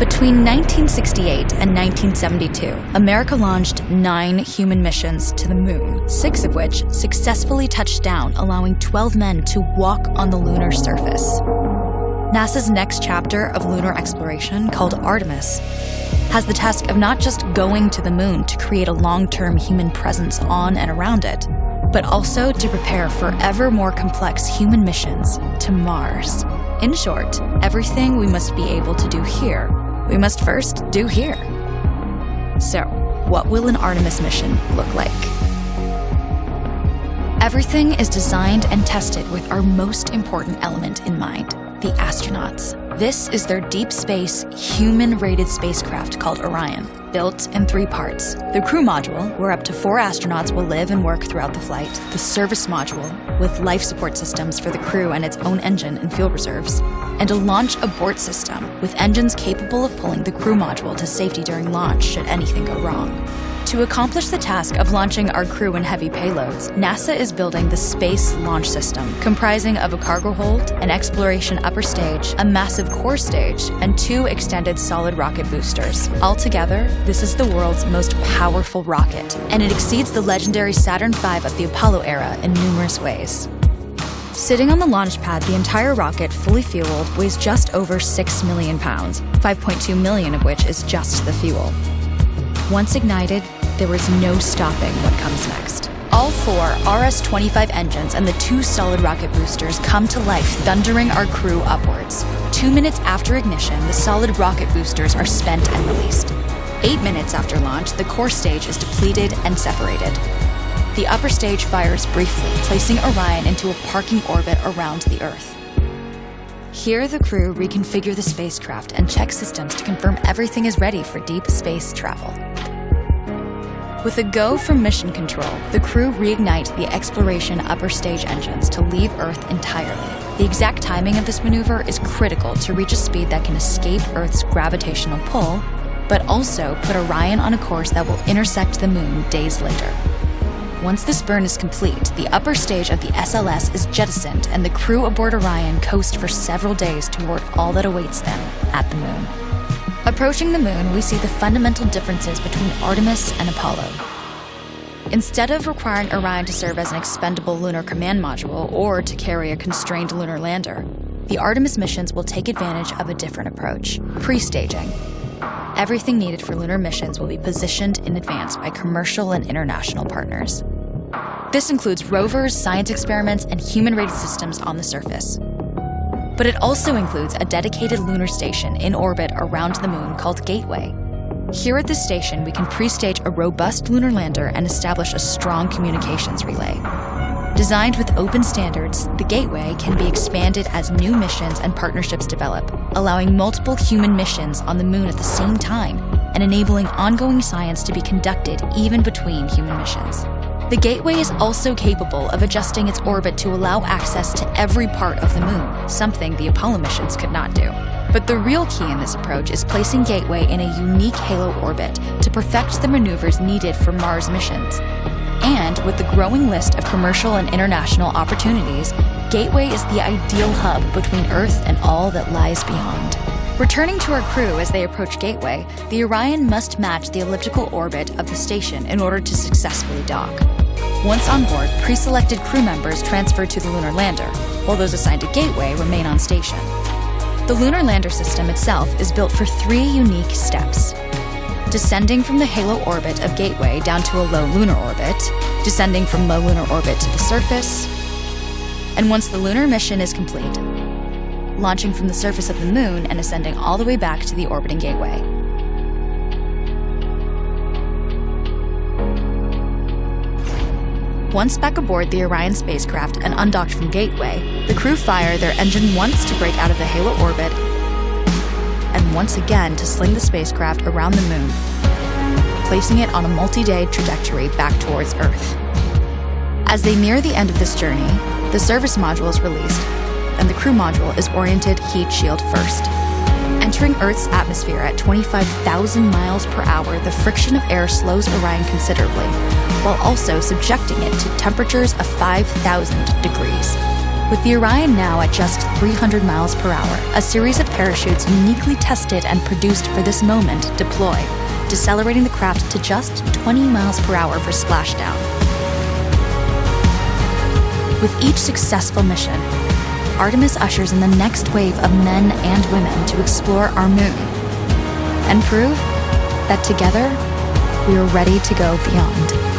Between 1968 and 1972, America launched 9 human missions to the moon, 6 of which successfully touched down, allowing 12 men to walk on the lunar surface. NASA's next chapter of lunar exploration, called Artemis, has the task of not just going to the moon to create a long-term human presence on and around it, but also to prepare for ever more complex human missions to Mars. In short, everything we must be able to do here, we must first do here. So, what will an Artemis mission look like? Everything is designed and tested with our most important element in mind, the astronauts. This is their deep space, human-rated spacecraft called Orion, built in 3 parts. The crew module, where up to 4 astronauts will live and work throughout the flight. The service module, with life support systems for the crew and its own engine and fuel reserves. And a launch abort system, with engines capable of pulling the crew module to safety during launch should anything go wrong. To accomplish the task of launching our crew and heavy payloads, NASA is building the Space Launch System, comprising of a cargo hold, an exploration upper stage, a massive core stage, and 2 extended solid rocket boosters. Altogether, this is the world's most powerful rocket, and it exceeds the legendary Saturn V of the Apollo era in numerous ways. Sitting on the launch pad, the entire rocket, fully fueled, weighs just over 6 million pounds, 5.2 million of which is just the fuel. Once ignited, there is no stopping what comes next. All 4 RS-25 engines and the 2 solid rocket boosters come to life, thundering our crew upwards. 2 minutes after ignition, the solid rocket boosters are spent and released. 8 minutes after launch, the core stage is depleted and separated. The upper stage fires briefly, placing Orion into a parking orbit around the Earth. Here, the crew reconfigure the spacecraft and check systems to confirm everything is ready for deep space travel. With a go from mission control, the crew reignite the exploration upper stage engines to leave Earth entirely. The exact timing of this maneuver is critical to reach a speed that can escape Earth's gravitational pull, but also put Orion on a course that will intersect the moon days later. Once this burn is complete, the upper stage of the SLS is jettisoned and the crew aboard Orion coast for several days toward all that awaits them at the moon. Approaching the moon, we see the fundamental differences between Artemis and Apollo. Instead of requiring Orion to serve as an expendable lunar command module or to carry a constrained lunar lander, the Artemis missions will take advantage of a different approach: pre-staging. Everything needed for lunar missions will be positioned in advance by commercial and international partners. This includes rovers, science experiments, and human-rated systems on the surface. But it also includes a dedicated lunar station in orbit around the moon called Gateway. Here at this station, we can pre-stage a robust lunar lander and establish a strong communications relay. Designed with open standards, the Gateway can be expanded as new missions and partnerships develop, allowing multiple human missions on the moon at the same time and enabling ongoing science to be conducted even between human missions. The Gateway is also capable of adjusting its orbit to allow access to every part of the moon, something the Apollo missions could not do. But the real key in this approach is placing Gateway in a unique halo orbit to perfect the maneuvers needed for Mars missions. And with the growing list of commercial and international opportunities, Gateway is the ideal hub between Earth and all that lies beyond. Returning to our crew as they approach Gateway, the Orion must match the elliptical orbit of the station in order to successfully dock. Once on board, pre-selected crew members transfer to the lunar lander, while those assigned to Gateway remain on station. The lunar lander system itself is built for 3 unique steps: descending from the halo orbit of Gateway down to a low lunar orbit, descending from low lunar orbit to the surface, and once the lunar mission is complete, launching from the surface of the moon and ascending all the way back to the orbiting Gateway. Once back aboard the Orion spacecraft and undocked from Gateway, the crew fire their engine once to break out of the halo orbit and once again to sling the spacecraft around the moon, placing it on a multi-day trajectory back towards Earth. As they near the end of this journey, the service module is released, and the crew module is oriented heat shield first. Entering Earth's atmosphere at 25,000 miles per hour, the friction of air slows Orion considerably, while also subjecting it to temperatures of 5,000 degrees. With the Orion now at just 300 miles per hour, a series of parachutes uniquely tested and produced for this moment deploy, decelerating the craft to just 20 miles per hour for splashdown. With each successful mission, Artemis ushers in the next wave of men and women to explore our moon and prove that together we are ready to go beyond.